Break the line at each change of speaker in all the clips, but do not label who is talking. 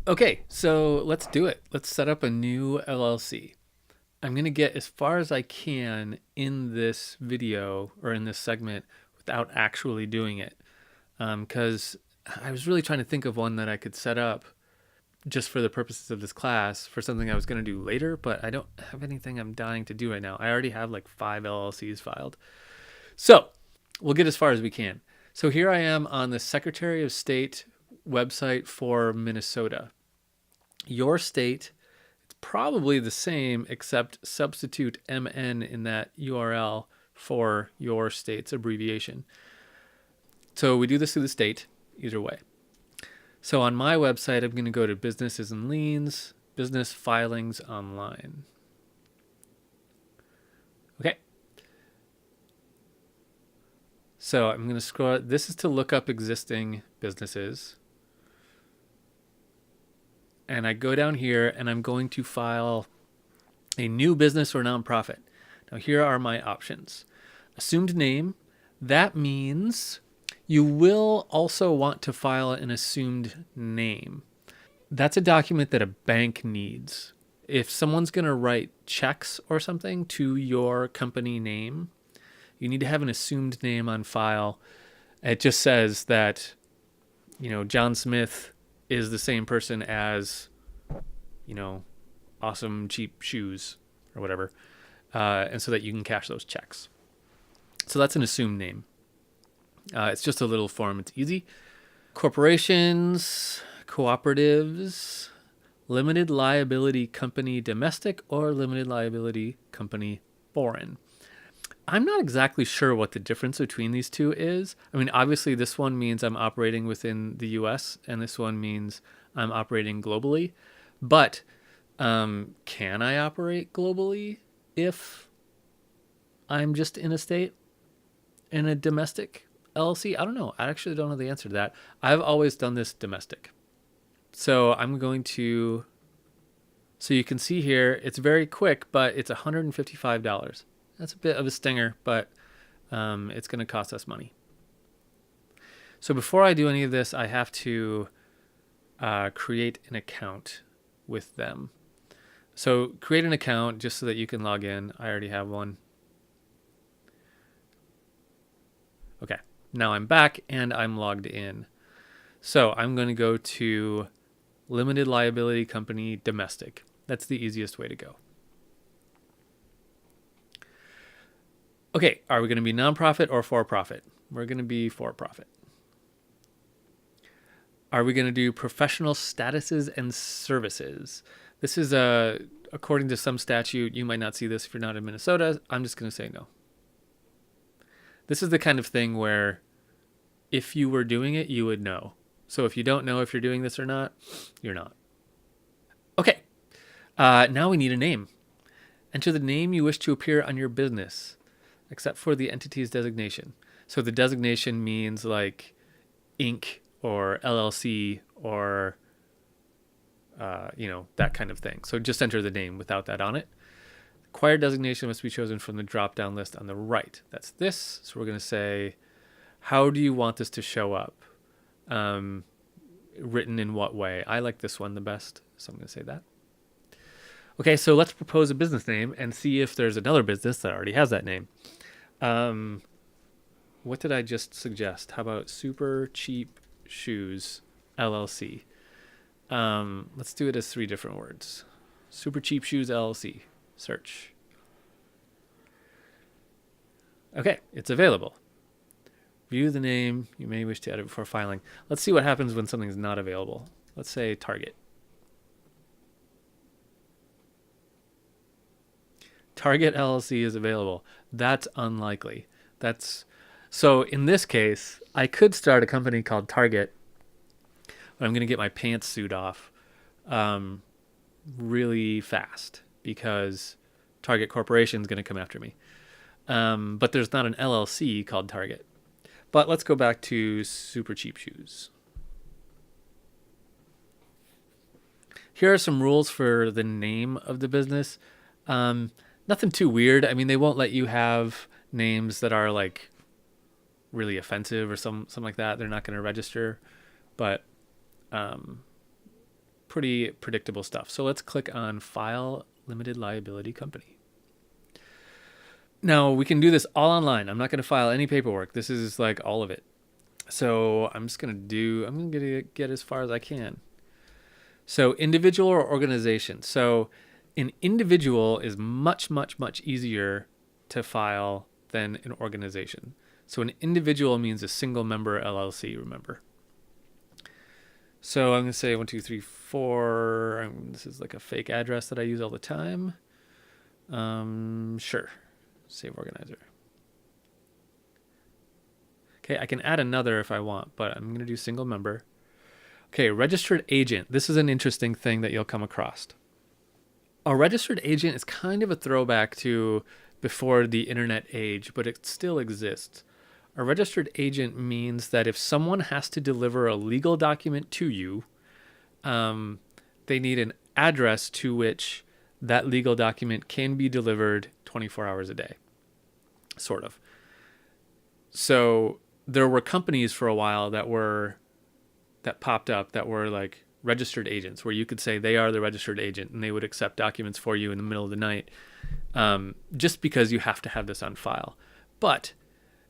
Okay, so let's do it. Let's set up a new LLC. I'm going to get as far as I can in this video or in this segment without actually doing it. Because I was really trying to think of one that I could set up just for the purposes of this class for something I was going to do later, but I don't have anything I'm dying to do right now. I already have like 5 LLCs filed. So we'll get as far as we can. So here I am on the Secretary of State website for Minnesota. Your state, it's probably the same, except substitute MN in that URL for your state's abbreviation. So we do this through the state, either way. So on my website, I'm going to go to Businesses and Liens, Business Filings Online. Okay. So I'm going to scroll. This is to look up existing businesses. And I go down here and I'm going to file a new business or nonprofit. Now here are my options. Assumed name. That means you will also want to file an assumed name. That's a document that a bank needs. If someone's going to write checks or something to your company name, you need to have an assumed name on file. It just says that, John Smith is the same person as, Awesome Cheap Shoes or whatever. And so that you can cash those checks. So that's an assumed name. It's just a little form. It's easy. Corporations, cooperatives, limited liability company domestic, or limited liability company foreign. I'm not exactly sure what the difference between these two is. I mean, obviously this one means I'm operating within the US and this one means I'm operating globally. But can I operate globally if I'm just in a state, in a domestic LLC? I don't know. I actually don't know the answer to that. I've always done this domestic. So I'm going to, so you can see here, it's very quick, but it's $155. That's a bit of a stinger, but it's going to cost us money. So before I do any of this, I have to create an account with them. So create an account just so that you can log in. I already have one. Okay, now I'm back and I'm logged in. So I'm going to go to Limited Liability Company Domestic. That's the easiest way to go. Okay, are we going to be nonprofit or for-profit? We're going to be for-profit. Are we going to do professional statuses and services? This is, according to some statute, you might not see this if you're not in Minnesota. I'm just going to say no. This is the kind of thing where if you were doing it, you would know. So if you don't know if you're doing this or not, you're not. Okay, now we need a name. Enter the name you wish to appear on your business, except for the entity's designation. So the designation means like Inc. or LLC or, that kind of thing. So just enter the name without that on it. Acquired designation must be chosen from the drop-down list on the right. That's this. So we're going to say, how do you want this to show up? Written in what way? I like this one the best, so I'm going to say that. Okay, so let's propose a business name and see if there's another business that already has that name. What did I just suggest? How about Super Cheap Shoes LLC? Let's do it as 3 different words. Super Cheap Shoes LLC. Search. Okay, it's available. View the name. You may wish to edit before filing. Let's see what happens when something's not available. Let's say Target. Target LLC is available. That's unlikely. So in this case, I could start a company called Target, but I'm going to get my pantsuit off really fast because Target Corporation is going to come after me. But there's not an LLC called Target. But let's go back to Super Cheap Shoes. Here are some rules for the name of the business. Nothing too weird. I mean, they won't let you have names that are like really offensive or something like that. They're not going to register. But pretty predictable stuff. So let's click on File Limited Liability Company. Now we can do this all online. I'm not going to file any paperwork. This is like all of it. So I'm going to get as far as I can. So individual or organization. So an individual is much, much, much easier to file than an organization. So an individual means a single member LLC, remember. So I'm going to say 1, 2, 3, 4. This is like a fake address that I use all the time. Sure. Save organizer. Okay, I can add another if I want, but I'm going to do single member. Okay, registered agent. This is an interesting thing that you'll come across. A registered agent is kind of a throwback to before the internet age, but it still exists. A registered agent means that if someone has to deliver a legal document to you, they need an address to which that legal document can be delivered 24 hours a day, sort of. So there were companies for a while that popped up that were like registered agents, where you could say they are the registered agent and they would accept documents for you in the middle of the night, just because you have to have this on file. But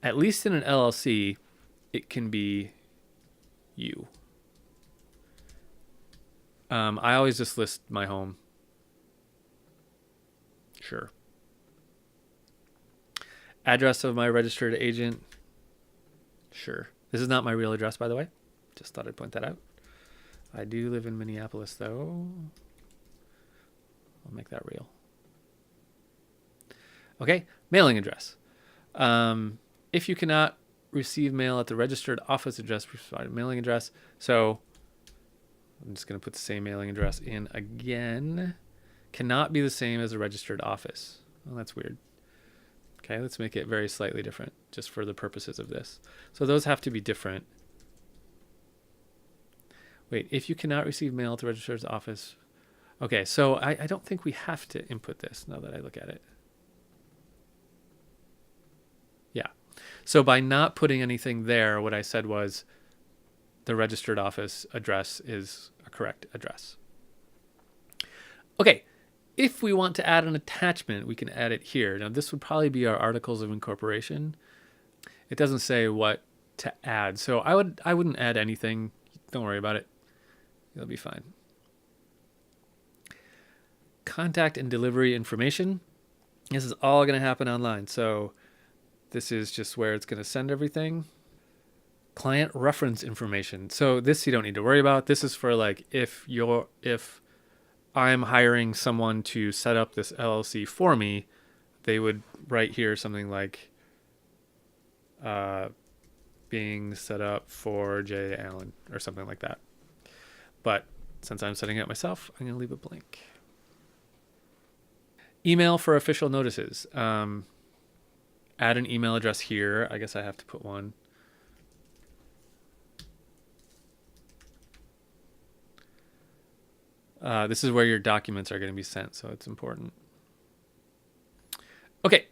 at least in an LLC, it can be you. I always just list my home. Sure. Address of my registered agent. Sure. This is not my real address, by the way. Just thought I'd point that out. I do live in Minneapolis, though. I'll make that real. Okay, mailing address. If you cannot receive mail at the registered office address, provide a mailing address. So I'm just going to put the same mailing address in again. Cannot be the same as a registered office. Well, that's weird. Okay, let's make it very slightly different just for the purposes of this. So those have to be different. Wait, if you cannot receive mail at the registrar's office. Okay, so I don't think we have to input this now that I look at it. Yeah. So by not putting anything there, what I said was the registered office address is a correct address. Okay, if we want to add an attachment, we can add it here. Now this would probably be our articles of incorporation. It doesn't say what to add, so I wouldn't add anything. Don't worry about it. It'll be fine. Contact and delivery information. This is all going to happen online. So this is just where it's going to send everything. Client reference information. So this you don't need to worry about. This is for like if I'm hiring someone to set up this LLC for me, they would write here something like being set up for J. Allen or something like that. But since I'm setting it up myself, I'm going to leave it blank. Email for official notices. Add an email address here. I guess I have to put one. This is where your documents are going to be sent, so it's important. Okay,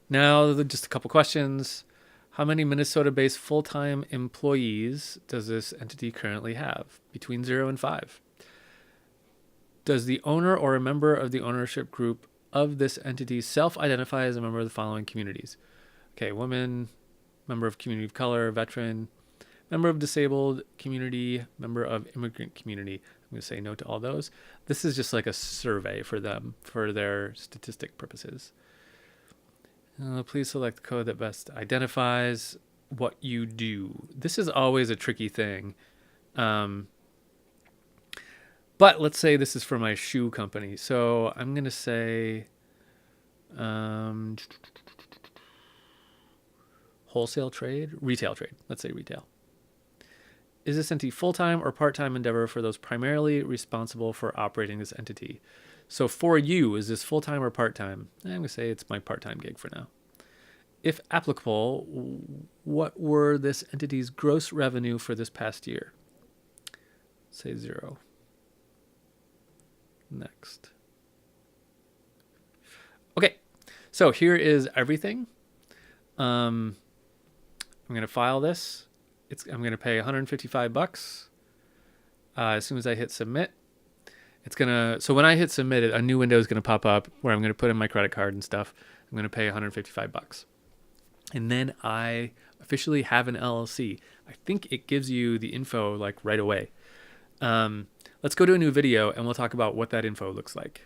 now just a couple questions. How many Minnesota-based full-time employees does this entity currently have? Between 0 and 5. Does the owner or a member of the ownership group of this entity self-identify as a member of the following communities? Okay, woman, member of community of color, veteran, member of disabled community, member of immigrant community. I'm going to say no to all those. This is just like a survey for them, for their statistic purposes. Please select the code that best identifies what you do. This is always a tricky thing. But let's say this is for my shoe company. So I'm going to say wholesale trade, retail trade. Let's say retail. Is this entity full-time or part-time endeavor for those primarily responsible for operating this entity? So for you, is this full-time or part-time? I'm going to say it's my part-time gig for now. If applicable, what were this entity's gross revenue for this past year? Say 0. Next. Okay, so here is everything. I'm going to file this. I'm going to pay $155 as soon as I hit submit. It's gonna, so when I hit submit, a new window is gonna pop up where I'm gonna put in my credit card and stuff. I'm gonna pay $155. And then I officially have an LLC. I think it gives you the info like right away. Let's go to a new video and we'll talk about what that info looks like.